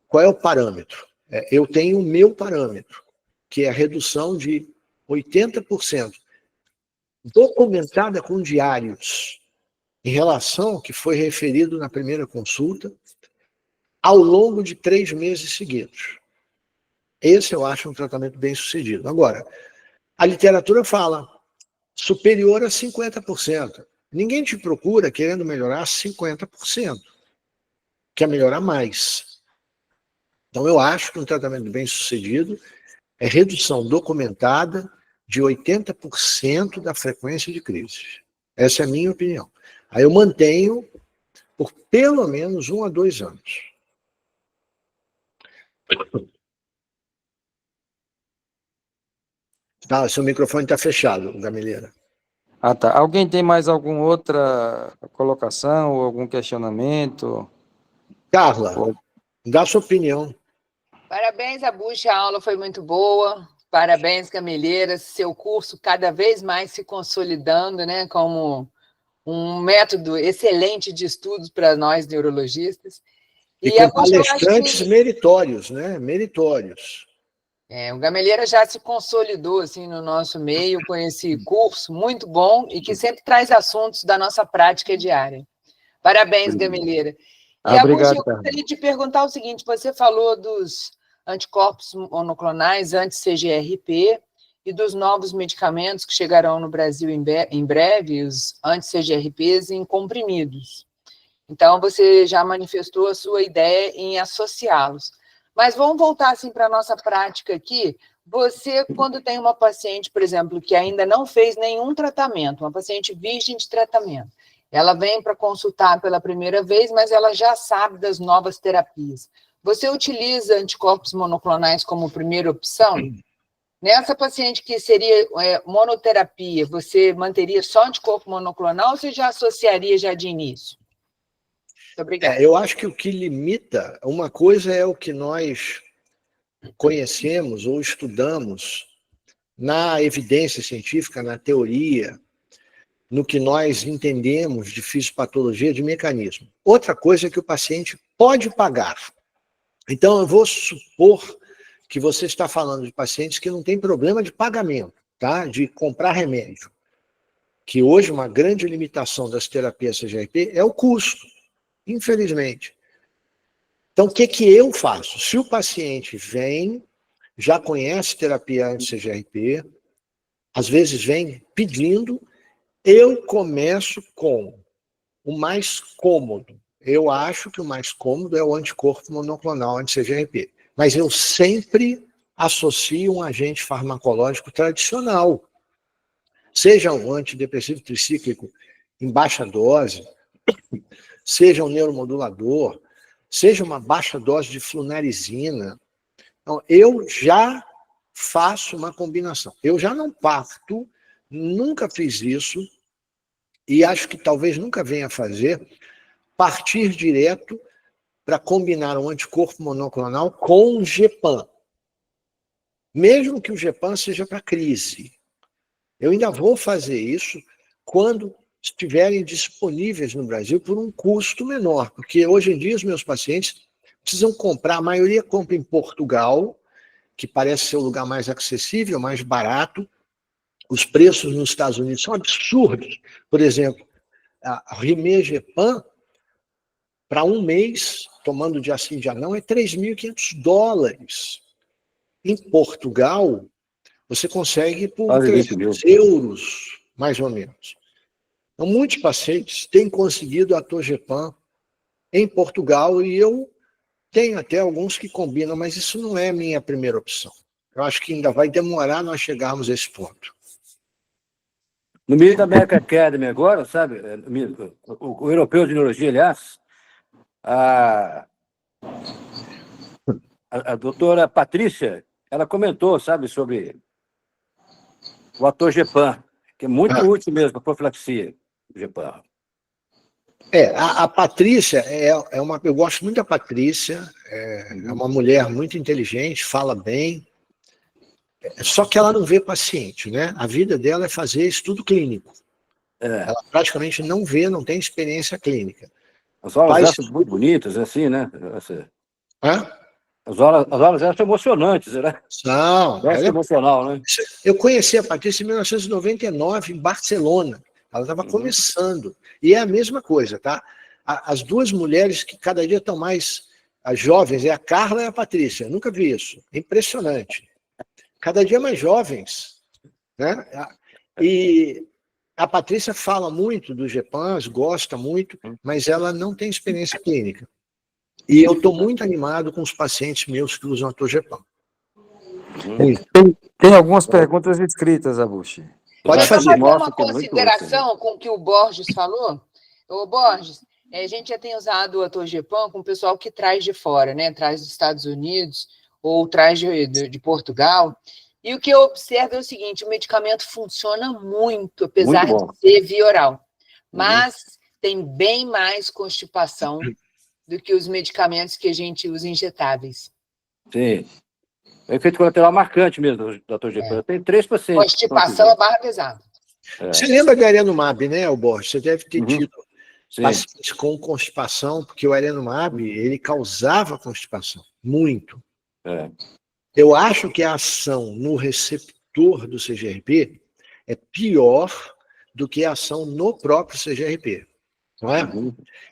qual é o parâmetro? Eu tenho o meu parâmetro, que é a redução de 80% documentada com diários, em relação ao que foi referido na primeira consulta, ao longo de 3 meses seguidos. Esse eu acho um tratamento bem sucedido. Agora, a literatura fala superior a 50%. Ninguém te procura querendo melhorar 50%. Quer melhorar mais. Então, eu acho que um tratamento bem sucedido é redução documentada de 80% da frequência de crises. Essa é a minha opinião. Aí eu mantenho por pelo menos 1 a 2 anos. Tá, seu microfone está fechado, Gameleira. Ah, tá. Alguém tem mais alguma outra colocação ou algum questionamento? Carla, dá sua opinião. Parabéns, Abuche, a aula foi muito boa. Parabéns, Gameleira, seu curso cada vez mais se consolidando, né, como um método excelente de estudos para nós neurologistas. E com palestrantes meritórios, né? Meritórios. O Gameleira já se consolidou assim, no nosso meio com esse curso muito bom e que sempre traz assuntos da nossa prática diária. Parabéns, Gameleira. E, obrigado, Abuche, eu gostaria de perguntar o seguinte, você falou dos anticorpos monoclonais anti-CGRP e dos novos medicamentos que chegarão no Brasil em breve, os anti-CGRPs em comprimidos. Então, você já manifestou a sua ideia em associá-los. Mas vamos voltar assim, para a nossa prática aqui. Você, quando tem uma paciente, por exemplo, que ainda não fez nenhum tratamento, uma paciente virgem de tratamento, ela vem para consultar pela primeira vez, mas ela já sabe das novas terapias. Você utiliza anticorpos monoclonais como primeira opção? Nessa paciente que seria monoterapia, você manteria só anticorpo monoclonal ou você já associaria já de início? Muito obrigada. Eu acho que o que limita, uma coisa é o que nós conhecemos ou estudamos na evidência científica, na teoria, no que nós entendemos de fisiopatologia, de mecanismo. Outra coisa é que o paciente pode pagar. Então, eu vou supor que você está falando de pacientes que não têm problema de pagamento, tá? De comprar remédio. Que hoje uma grande limitação das terapias CGRP é o custo, infelizmente. Então, o que eu faço? Se o paciente vem, já conhece terapia anti-CGRP, às vezes vem pedindo, eu começo com o mais cômodo. Eu acho que o mais cômodo é o anticorpo monoclonal anti-CGRP. Mas eu sempre associo um agente farmacológico tradicional. Seja um antidepressivo tricíclico em baixa dose, seja um neuromodulador, seja uma baixa dose de flunarizina. Então, eu já faço uma combinação. Eu já não parto, nunca fiz isso, e acho que talvez nunca venha a fazer, partir direto para combinar um anticorpo monoclonal com o Gepam. Mesmo que o Gepam seja para crise. Eu ainda vou fazer isso quando estiverem disponíveis no Brasil por um custo menor, porque hoje em dia os meus pacientes precisam comprar, a maioria compra em Portugal, que parece ser o lugar mais acessível, mais barato. Os preços nos Estados Unidos são absurdos. Por exemplo, a Rimegepam, para um mês, tomando dia sim, dia não, é $3.500. Em Portugal, você consegue por 300 euros, mais ou menos. Então, muitos pacientes têm conseguido a Atogepam em Portugal e eu tenho até alguns que combinam, mas isso não é a minha primeira opção. Eu acho que ainda vai demorar nós chegarmos a esse ponto. No meio da American Academy agora, sabe, o europeu de neurologia, aliás, a doutora Patrícia, ela comentou, sabe, sobre o Atogepam, que é muito útil mesmo para profilaxia, o Gepam. A Patrícia, eu gosto muito da Patrícia, é uma mulher muito inteligente, fala bem, só que ela não vê paciente, né? A vida dela é fazer estudo clínico. Ela praticamente não vê, não tem experiência clínica. As aulas muito bonitas, assim, né? Hã? As aulas eram emocionantes, né? Não, Gosto emocional, né? eu conheci a Patrícia em 1999, em Barcelona. Ela estava começando. E é a mesma coisa, tá? As duas mulheres que cada dia estão mais as jovens, é a Carla e a Patrícia. Eu nunca vi isso. É impressionante. Cada dia mais jovens, né? E a Patrícia fala muito do GEPANS, gosta muito, mas ela não tem experiência clínica. E eu estou muito animado com os pacientes meus que usam a Torgepam. Muito. Tem algumas perguntas escritas, Abushi. Pode Deixa eu fazer. fazer uma consideração com o que o Borges falou. Ô, Borges, a gente já tem usado a Torgepam com o pessoal que traz de fora, né? Traz dos Estados Unidos ou traz de Portugal. E o que eu observo é o seguinte, o medicamento funciona muito, apesar de ser via oral. Mas tem bem mais constipação do que os medicamentos que a gente usa injetáveis. Sim. É efeito colateral marcante mesmo da Torgepam. Tem 3 pacientes. Constipação é barra pesada. Você lembra do Arenumab, né, Borges? Você deve ter tido pacientes com constipação, porque o Arenumab, ele causava constipação. Muito. Eu acho que a ação no receptor do CGRP é pior do que a ação no próprio CGRP. Não é?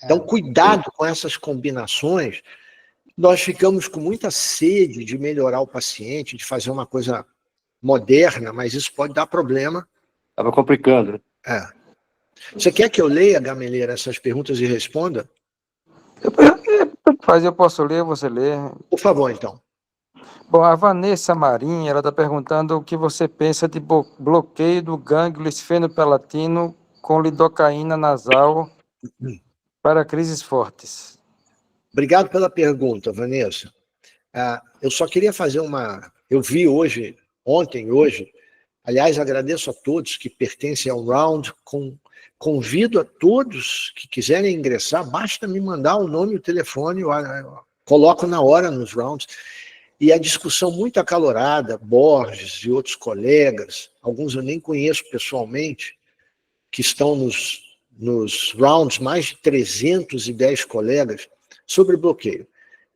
Então, cuidado com essas combinações. Nós ficamos com muita sede de melhorar o paciente, de fazer uma coisa moderna, mas isso pode dar problema. Estava complicando. Você quer que eu leia, Gameleira, essas perguntas e responda? Eu posso ler, você lê. Por favor, então. Bom, a Vanessa Marinha, ela está perguntando o que você pensa de bloqueio do gânglio esfenopalatino com lidocaína nasal para crises fortes. Obrigado pela pergunta, Vanessa. Eu só queria fazer uma... Eu vi ontem, aliás, agradeço a todos que pertencem ao Round, convido a todos que quiserem ingressar, basta me mandar o nome e o telefone, eu coloco na hora nos Rounds. E a discussão muito acalorada, Borges e outros colegas, alguns eu nem conheço pessoalmente, que estão nos Rounds, mais de 310 colegas, sobre bloqueio.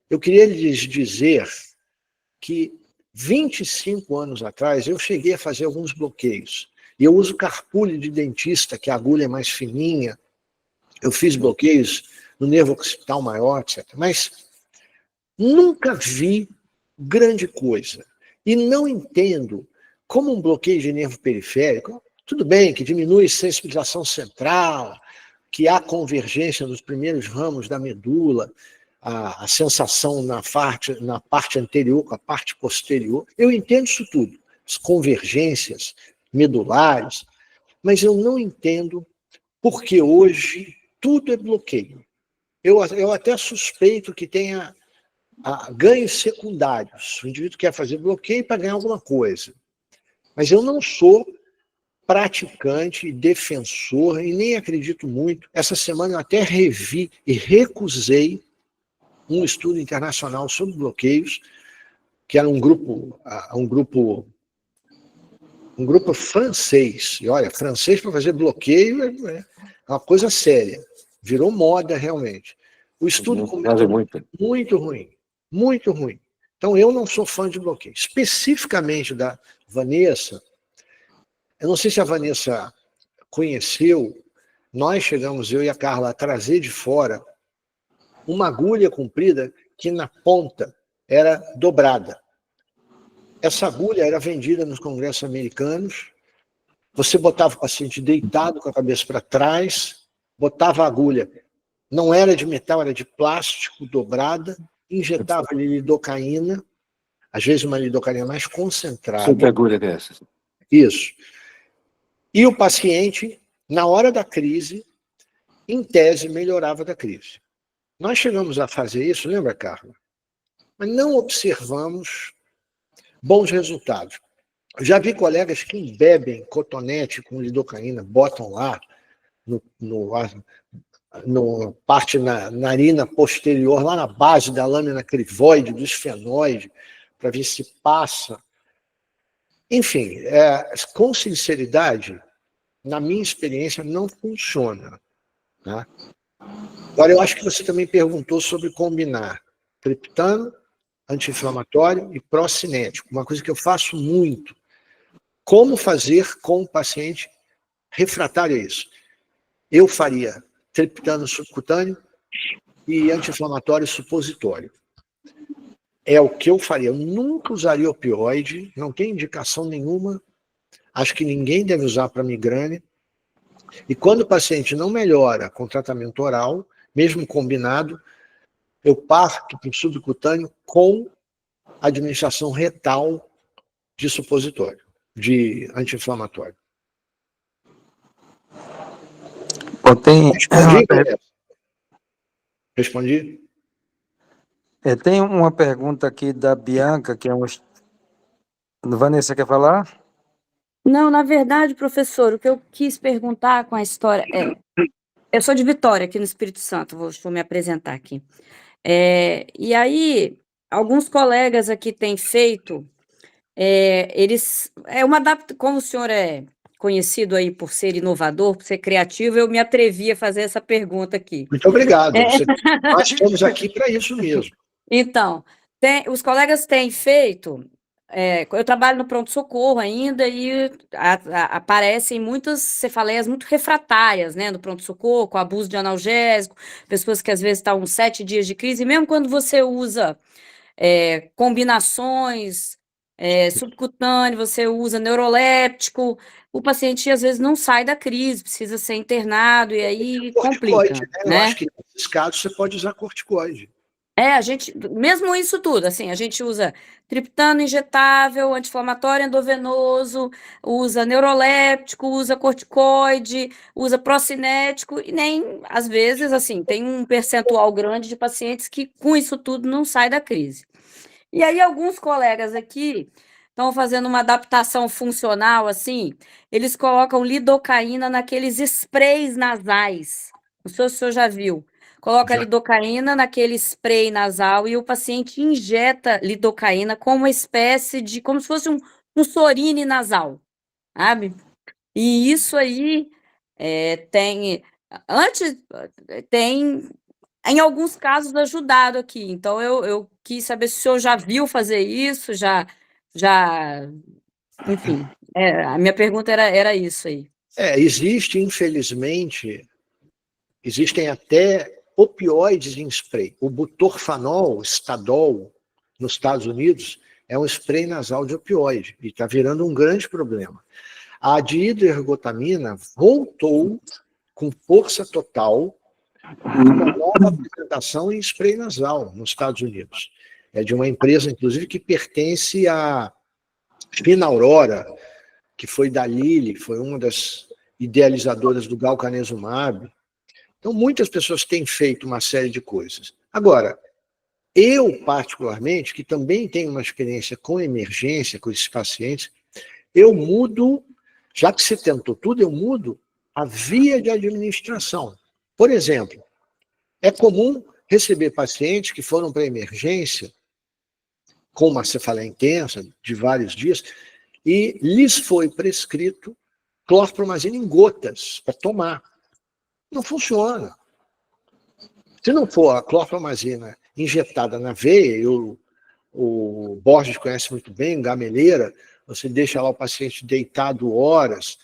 Eu queria lhes dizer que 25 anos atrás eu cheguei a fazer alguns bloqueios. E eu uso carpule de dentista, que a agulha é mais fininha. Eu fiz bloqueios no nervo occipital maior, etc. Mas nunca vi grande coisa. E não entendo como um bloqueio de nervo periférico, tudo bem que diminui sensibilização central, que há convergência nos primeiros ramos da medula, a sensação na parte anterior com a parte posterior. Eu entendo isso tudo, as convergências medulares, mas eu não entendo porque hoje tudo é bloqueio. Eu até suspeito que tenha ganhos secundários. O indivíduo quer fazer bloqueio para ganhar alguma coisa. Mas eu não sou praticante, defensor, e nem acredito muito. Essa semana eu até revi e recusei um estudo internacional sobre bloqueios, que era um grupo francês. E olha, francês para fazer bloqueio é uma coisa séria. Virou moda, realmente. O estudo comentou muito ruim. Muito ruim. Então, eu não sou fã de bloqueio. Especificamente da Vanessa, eu não sei se a Vanessa conheceu, nós chegamos, eu e a Carla, a trazer de fora uma agulha comprida que na ponta era dobrada. Essa agulha era vendida nos congressos americanos, você botava o paciente deitado com a cabeça para trás, botava a agulha, não era de metal, era de plástico, dobrada, injetava-lhe lidocaína, às vezes uma lidocaína mais concentrada. Sobre agulha dessas. Isso. E o paciente, na hora da crise, em tese, melhorava da crise. Nós chegamos a fazer isso, lembra, Carla? Mas não observamos bons resultados. Eu já vi colegas que embebem cotonete com lidocaína, botam lá no parte na narina posterior, lá na base da lâmina crivoide, do esfenoide, para ver se passa. Enfim, com sinceridade, na minha experiência, não funciona. Tá? Agora, eu acho que você também perguntou sobre combinar triptano, anti-inflamatório e pró-cinético. Uma coisa que eu faço muito. Como fazer com o paciente refratário a isso? Eu faria triptano subcutâneo e anti-inflamatório supositório. É o que eu faria. Eu nunca usaria opioide, não tem indicação nenhuma. Acho que ninguém deve usar para migrânia. E quando o paciente não melhora com tratamento oral, mesmo combinado, eu parto para o subcutâneo com administração retal de supositório, de anti-inflamatório. Respondi? Tem uma pergunta aqui da Bianca, que é um... Vanessa, quer falar? Não, na verdade, professor, o que eu quis perguntar com a história é... Eu sou de Vitória, aqui no Espírito Santo, vou me apresentar aqui. E aí, alguns colegas aqui têm feito... como o senhor é conhecido aí por ser inovador, por ser criativo, eu me atrevi a fazer essa pergunta aqui. Muito obrigado. Nós estamos aqui para isso mesmo. Então, os colegas têm feito... eu trabalho no pronto-socorro ainda e aparecem muitas cefaleias muito refratárias, né, no pronto-socorro, com abuso de analgésico, pessoas que às vezes estão 7 dias de crise, e mesmo quando você usa combinações subcutâneo, você usa neuroléptico, o paciente às vezes não sai da crise, precisa ser internado, e aí complica, né? né? Eu acho que nesses casos você pode usar corticoide. Mesmo isso tudo, assim, a gente usa triptano injetável, anti-inflamatório endovenoso, usa neuroléptico, usa corticoide, usa procinético, e nem, às vezes, assim, tem um percentual grande de pacientes que com isso tudo não sai da crise. E aí alguns colegas aqui estão fazendo uma adaptação funcional, assim, eles colocam lidocaína naqueles sprays nasais, não sei se o senhor já viu. Coloca lidocaína naquele spray nasal e o paciente injeta lidocaína como uma espécie de... como se fosse um Sorine nasal, sabe? E isso aí tem em alguns casos, ajudado aqui. Então, eu quis saber se o senhor já viu fazer isso, enfim, a minha pergunta era isso aí. Existem até opioides em spray. O butorfanol, Stadol, nos Estados Unidos, é um spray nasal de opioide e está virando um grande problema. A dihidroergotamina voltou com força total, uma nova apresentação em spray nasal nos Estados Unidos. É de uma empresa, inclusive, que pertence à Fina Aurora, que foi da Lilly, foi uma das idealizadoras do galcanezumab. Então, muitas pessoas têm feito uma série de coisas. Agora, eu, particularmente, que também tenho uma experiência com emergência, com esses pacientes, eu mudo, já que você tentou tudo, eu mudo a via de administração. Por exemplo, é comum receber pacientes que foram para a emergência com uma cefaleia intensa de vários dias e lhes foi prescrito clorpromazina em gotas para tomar. Não funciona. Se não for a clorpromazina injetada na veia, e o Borges conhece muito bem, gameleira, você deixa lá o paciente deitado horas,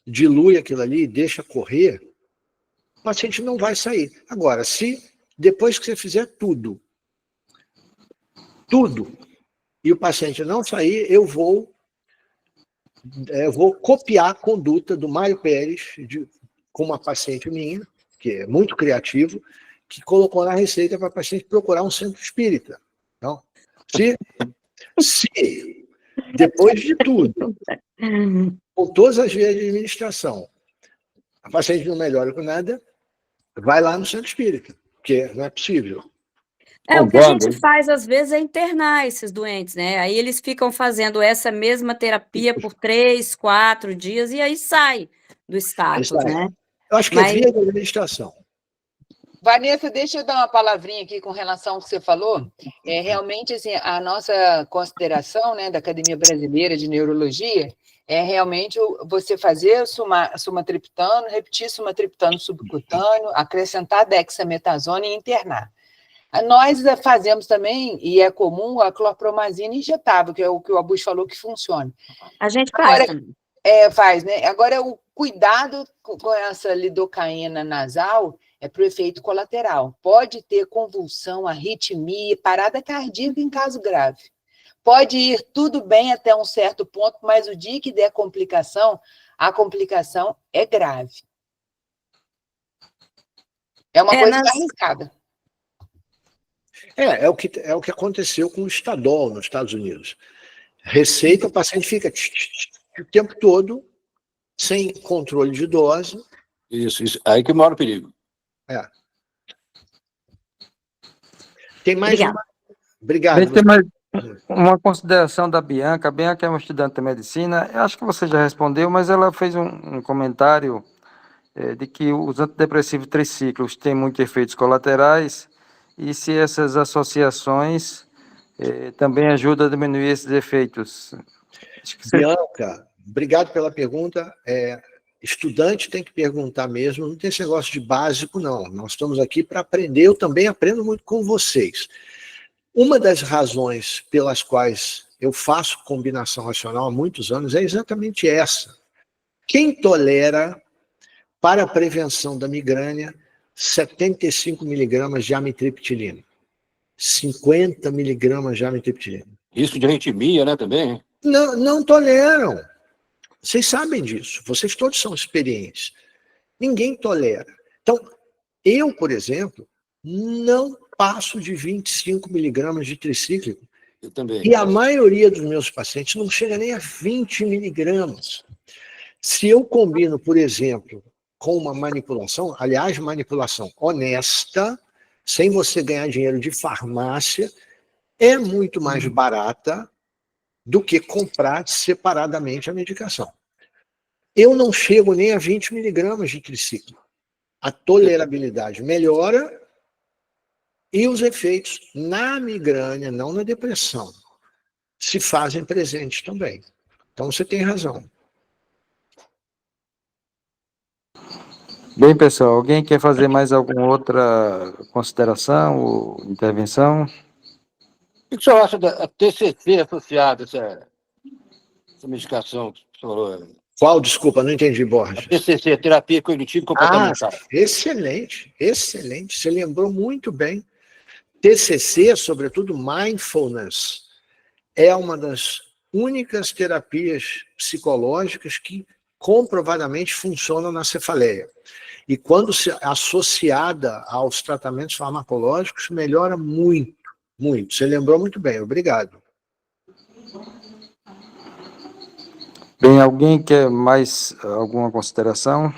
dilui aquilo ali e deixa correr, o paciente não vai sair. Agora, se depois que você fizer tudo, e o paciente não sair, eu vou copiar a conduta do Mário Pérez, com uma paciente minha, que é muito criativo, que colocou na receita para a paciente procurar um centro espírita. Então, se depois de tudo, com todas as vias de administração, a paciente não melhora com nada, vai lá no centro espírita, porque não é possível. O que a gente faz, às vezes, é internar esses doentes, né? Aí eles ficam fazendo essa mesma terapia por 3, 4 dias e aí sai do status, né? Eu acho que é via de administração. Vanessa, deixa eu dar uma palavrinha aqui com relação ao que você falou. Realmente, assim, a nossa consideração, né, da Academia Brasileira de Neurologia é realmente você fazer sumatriptano, repetir sumatriptano subcutâneo, acrescentar dexametasona e internar. Nós fazemos também, e é comum, a clorpromazina injetável, que é o que o Abus falou que funciona. A gente faz também. Faz, né? Agora, o cuidado com essa lidocaína nasal é para o efeito colateral. Pode ter convulsão, arritmia, parada cardíaca em caso grave. Pode ir tudo bem até um certo ponto, mas o dia que der complicação, a complicação é grave. É uma coisa arriscada. É o que aconteceu com o Estadol nos Estados Unidos. Receita, o paciente fica o tempo todo sem controle de dose. Isso. Aí que mora o perigo. Tem mais Obrigada. uma? Obrigado. Tem mais uma consideração da Bianca. A Bianca é uma estudante de medicina. Eu acho que você já respondeu, mas ela fez um comentário de que os antidepressivos tricíclicos têm muitos efeitos colaterais e se essas associações também ajudam a diminuir esses efeitos. Bianca, obrigado pela pergunta. Estudante tem que perguntar mesmo, não tem esse negócio de básico, não. Nós estamos aqui para aprender, eu também aprendo muito com vocês. Uma das razões pelas quais eu faço combinação racional há muitos anos é exatamente essa. Quem tolera, para a prevenção da migrânia, 75 miligramas de amitriptilina, 50 miligramas de amitriptilina? Isso de arritmia, né, também? Não toleram. Vocês sabem disso. Vocês todos são experientes. Ninguém tolera. Então, eu, por exemplo, não passo de 25 miligramas de tricíclico. Eu também. E a maioria dos meus pacientes não chega nem a 20 miligramas. Se eu combino, por exemplo, com uma manipulação, aliás, manipulação honesta, sem você ganhar dinheiro de farmácia, é muito mais barata do que comprar separadamente a medicação. Eu não chego nem a 20 miligramas de tricíclico. A tolerabilidade melhora e os efeitos na migrânia, não na depressão, se fazem presentes também. Então você tem razão. Bem, pessoal, alguém quer fazer mais alguma outra consideração ou intervenção? O que o senhor acha da TCC associada a essa medicação que o senhor falou? Qual? Desculpa, não entendi, Borges. A TCC, terapia cognitivo comportamental. Excelente, excelente. Você lembrou muito bem. TCC, sobretudo mindfulness, é uma das únicas terapias psicológicas que comprovadamente funcionam na cefaleia. E quando associada aos tratamentos farmacológicos, melhora muito, muito. Você lembrou muito bem, obrigado. Bem, alguém quer mais alguma consideração?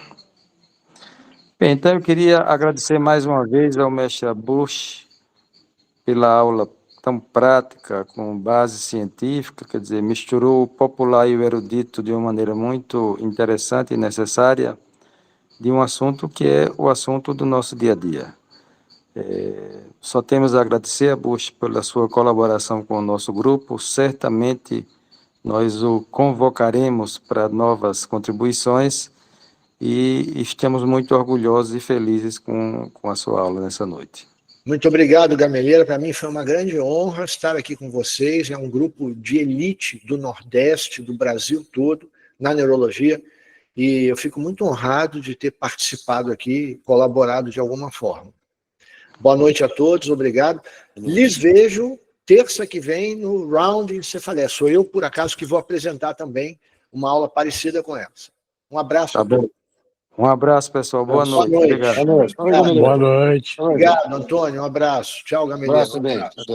Bem, então eu queria agradecer mais uma vez ao mestre Abus pela aula tão prática, com base científica, quer dizer, misturou o popular e o erudito de uma maneira muito interessante e necessária de um assunto que é o assunto do nosso dia a dia. Só temos a agradecer a Abus pela sua colaboração com o nosso grupo. Certamente nós o convocaremos para novas contribuições e estamos muito orgulhosos e felizes com a sua aula nessa noite. Muito obrigado, Gameleira. Para mim foi uma grande honra estar aqui com vocês. É um grupo de elite do Nordeste, do Brasil todo, na neurologia. E eu fico muito honrado de ter participado aqui, colaborado de alguma forma. Boa noite a todos, obrigado. Lhes vejo terça que vem no Round em Cefaleia. Sou eu, por acaso, que vou apresentar também uma aula parecida com essa. Um abraço a todos. Um abraço, pessoal. Boa noite. Noite. Obrigado. Boa noite. Obrigado, Antônio. Um abraço. Tchau, Gameleira. Um abraço também.